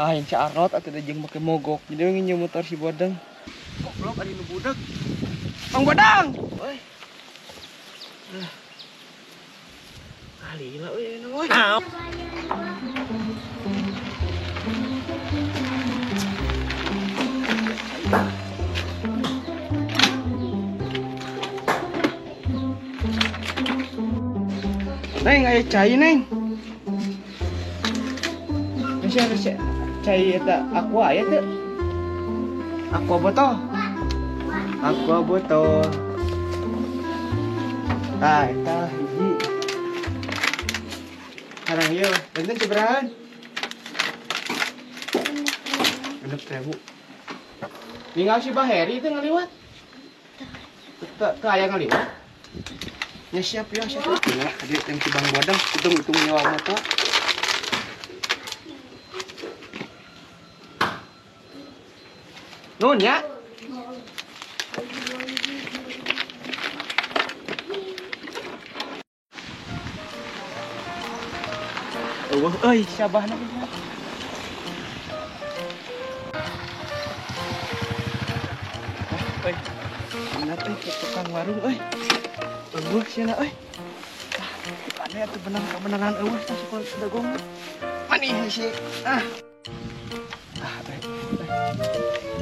Ah, yang si Arnold atau ada jeung make mogok. Jadi nginjem motor si Bodeng. Goblok ari nu budak. Bang Bodang. Euy. Alila euy anu euy. Neng, aya cai neng. Bisa cai eta aqua aya teu? Aqua botol. Aqua botol. Ah, eta hiji. Harang ieu, benten sabarahan? 6.000. Ninggal si Baheri teh ngaliwat. Teu aya ngaliwat. Ya siap ya, siap. Ya, tadi yang si Bang Bodang hitung nyewa motor. Nun ya. Euy, sabahna bisa. Euy. Bener ke tukang warung euy. Eueuh cenah euy. Ane atuh beneran eueuh tah sekolah dagong. Manih sih.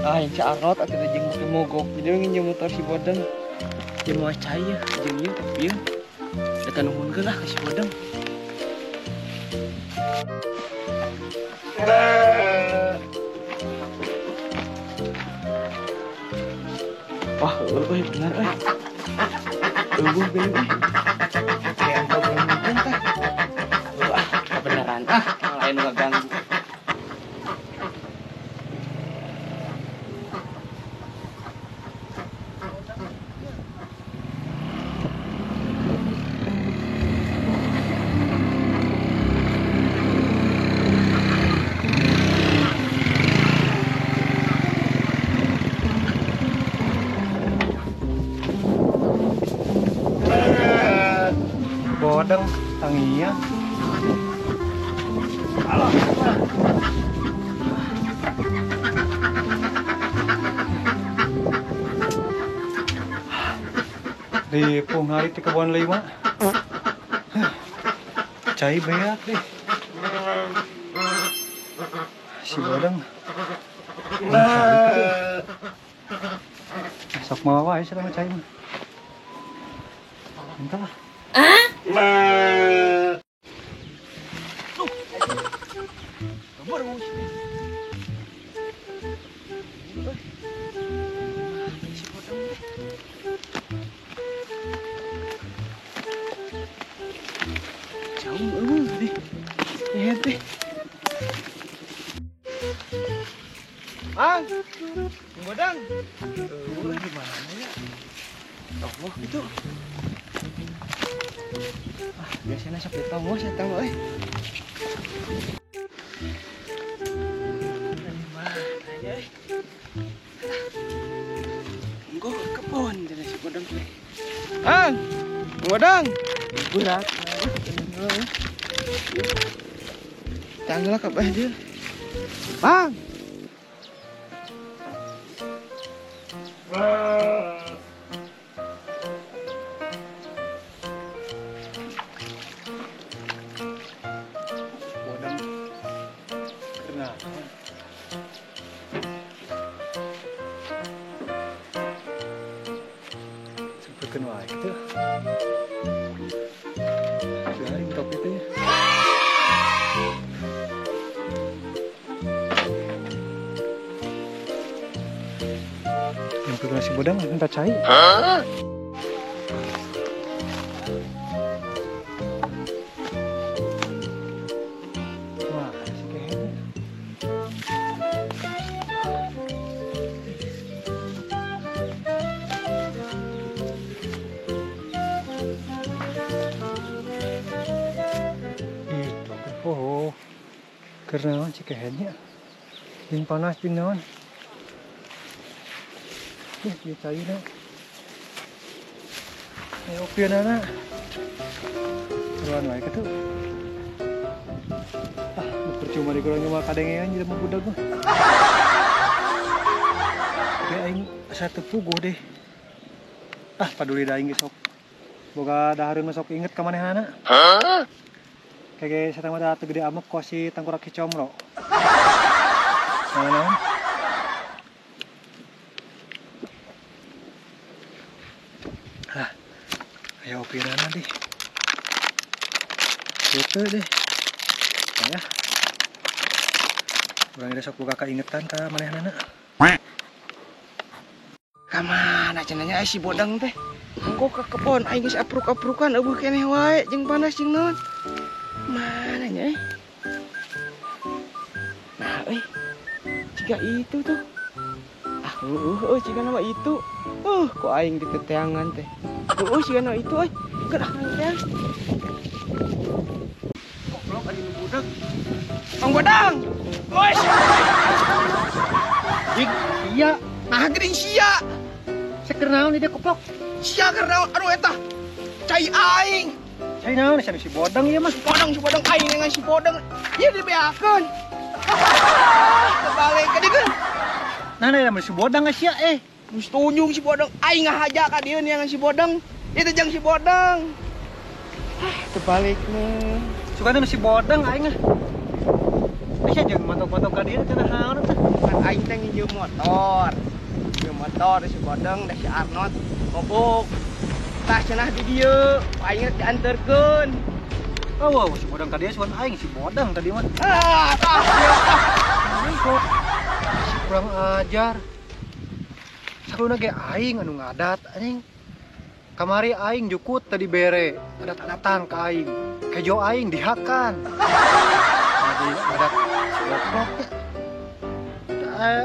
Ah, yang si Arnold atau ada jeung make mogok. Jadi nginjem motor si Bodeng. Jeung mau cai ya, jeung ieu tapi ieu. Eta nuhunkeun lah ka si Bodeng. Wah, euy bener euy. Eueuh geuning euy. Kayak angka bulan tah. Wah, kebenaran. Lain nu ganggu. Bodeng tangian. Alah. Di punghari ti kebon lima. Cai beak deh. Si Bodeng. Sok mau wae sama cai mah. Entah lah. Bang, Bodang. Gimana ya? Allah gitu. Biasanya sok ditonggo saya tahu euy. Engko kebon jadi si Bodang teh. Bang, Bodang. Berat. Tanggal kabeh dia. Bang. Seperti wae gitu. Garing top itu ya. Yang pegang si Bodang entah cai. Wah, si kayaknya. Oh, karena si kayaknya. Yang panas di naon. Dia cai na. Ayo pian na. Ruan wae kitu. cuma dikurangin mah kadengean jadi mau budak mah. Oke aing asa tepuguh deh. Ah paduli da aing ge sok. Boga dahareun sok inget ka manehna. Kayak satang mah da teu gede amek ku si tangkurak Kicomro. Naon? Ah. Ayo opirana deh. Gitu deh. Ya. Urang geus sok boga kaingetan ka manehna. Kamana cenanya si bodang teh? Engko ke kebon aing geus apruk-aprukan eueuh keneh wae jeung panas jeung naon. Mana nya Nah, jika itu tuh. Ah, jika nama itu. Kok aing diteteangan teh. Jika nama itu gerak teh. Goblok adi nu budak. Mang Bodang. Woi. Dik, iya. Nah, geuning sia. Saker naon ieu koplok? Sia keur naon? Aduh eta. Cai aing. Cai naon sia si bodang ieu mah? Si bodang aing dengan si bodang. Ieu dibeakeun. Kebalik ka dieu. Nah, lamun si bodang sia Geus tunjung si bodang aing ngahaja ka dieu nya si bodang. Itu jeung si bodang. Terbalik mah. Sukana si bodang aing. Bisa jeung motor-motor ka dieu teh naon teh? Kan aing teh nginjem motor. Nginjem motor si bodang da si Arnold ngobok. Tah cenah di dieu, aing dianterkeun. Oh, si bodang ka dieu suan aing si bodang tadi mah. Kok si kurang ajar. Sakurna ge aing anu ngadat anjing. Kamari aing jukut tadi bere, adat-adatan ka aing. Kejo aing dihakan. Tadi adat si goblok.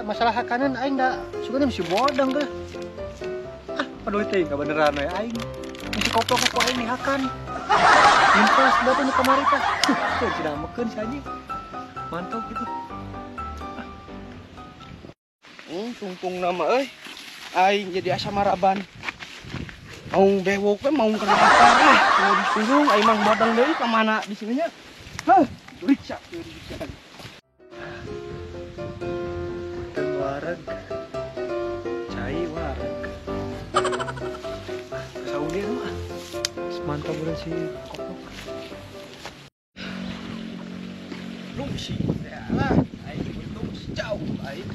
Masalah hakanan aing da sukana si bodang ge. Ah, paduli teh ka beneran we aing. Si goblok ku aing dihakan. Impas da teh kamari teh. Teu cenah mekeun si anjing. Mantap gitu. Tungtung nama aing jadi asa maraban. Mau bewok we mau kena parah. Kalau disunggung aing Mang Bodang deui ka mana di sini nya. Hah, riksa teh. Wareg. Cai wareg. Saudi mah. Mantap udah si koplok. Lungsi ya lah. Aing belum jauh aing.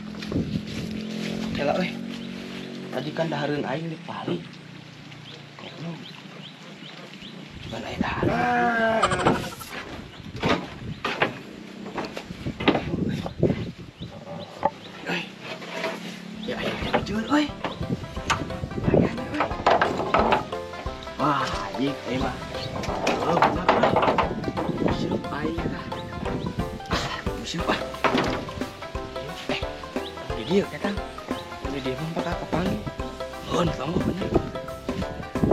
Kela tadi kan dahareun aing di pali. Goblok. Bukan aing dahareun. Ya aing jujur Wah, anjing aing mah. Benar. Sirup aing tah. Sirup di dia katang. Di dia mah bakal kapang. Kamu bener.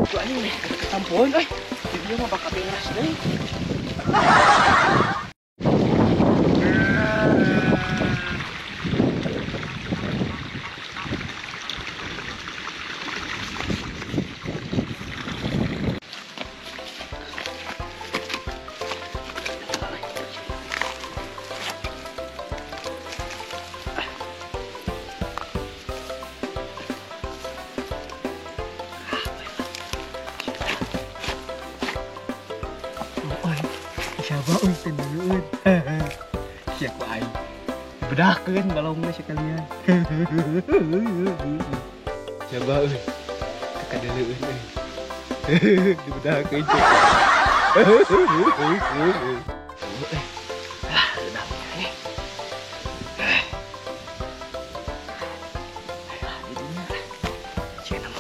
Tuh anjing nih, ketampoin di dia mah bakal beres deui. Siapa tendeun. Siapa aing? Bedahkeun balongna sekalian. Siapa kakadeuleun dibedahkeun.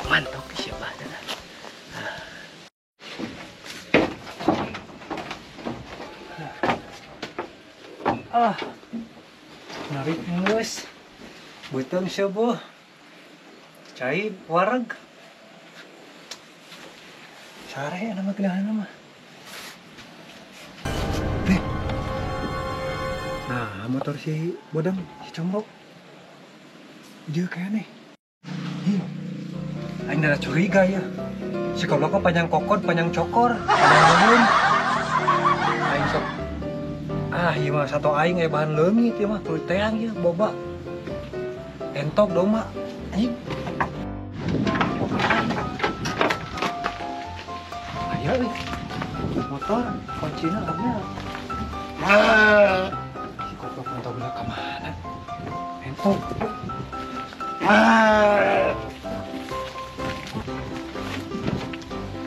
Mantap ke siapa dah. Narik ngeus. Beuteung seueuh. Cai wareg. Sare nama geulahna mah. Nah, motor si Bodang, si Comro. Dia kayak nih. Aing ada curiga ya. Si goblok panjang kokot, panjang cokor, panjang belum. Aing sok Iya mah satu aing bahan leungit ieu mah kulit teang ieu boba. Entok dong mak. Anjing. Ayo euy. Motor kuncina ada. Si goblok mantap bener ka mana? Entok.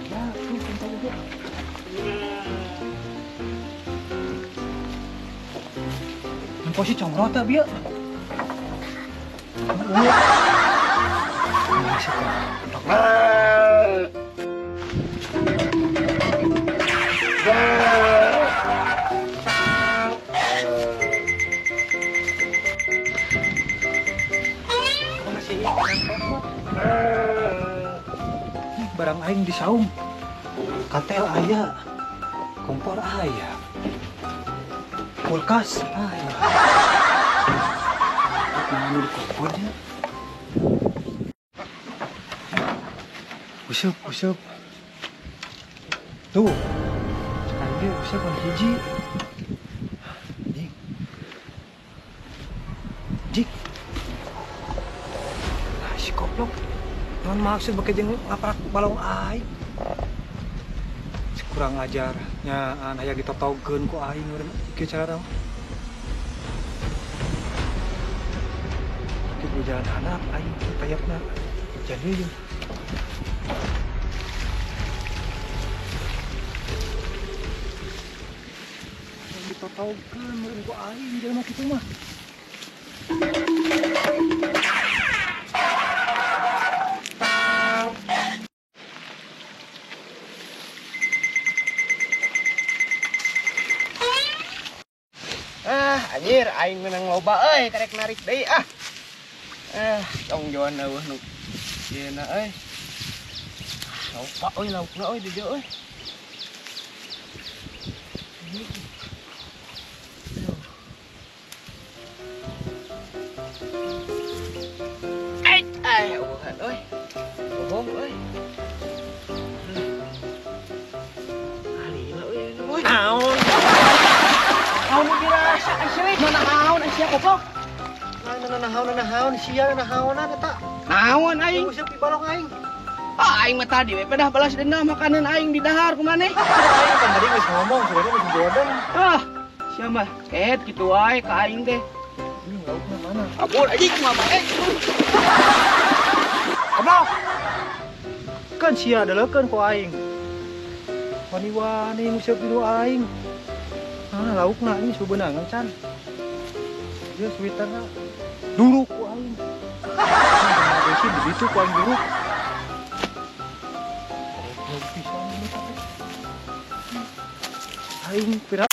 Ya, tuh entok juga. Posisi comrota biar. Masih barang aing di saung. Katel aya. Kompor aya. Kulkas aya. Mana di kompornya? Usap. Tuh. Sekali dia usap kan hiji. Jik. Nah, si goblok. Non maksud pakai jeung ngaprak balong aing. Si kurang ajar. Nya aya ditotogkeun ku aing urang ieu cara. Di jalan anak aing tayapna jadi yeuh. Ditotogkeun meureun ku aing jelema kitu mah. Anjir aing menang loba euy karek narik deui tong joan eueuh nu yeuna euy. Laukna euy di dieu euy. Eueuhan euy. Bohong euy. Alila euy. Naon? Naon dirasa asli? Naon sia goblok? Nahaon sia nahaonan eta. Naon aing? Usap di balong aing. Aing mah tadi we pedah balas dendam makanan aing di dahar kumaneh. Aing kan tadi geus ngomong sebenarnya geus bodeng. Sia mah ket kitu wae ka aing teh. Ini laukna mana? Abul anjing mah Goblok. Kan sia adelekeun ku aing. Wani-wani ngusap di aing. Laukna ini sebenarnya can. Dia sweaterna duruk ku aing. Besi di ditu ku aing duruk. Aing pira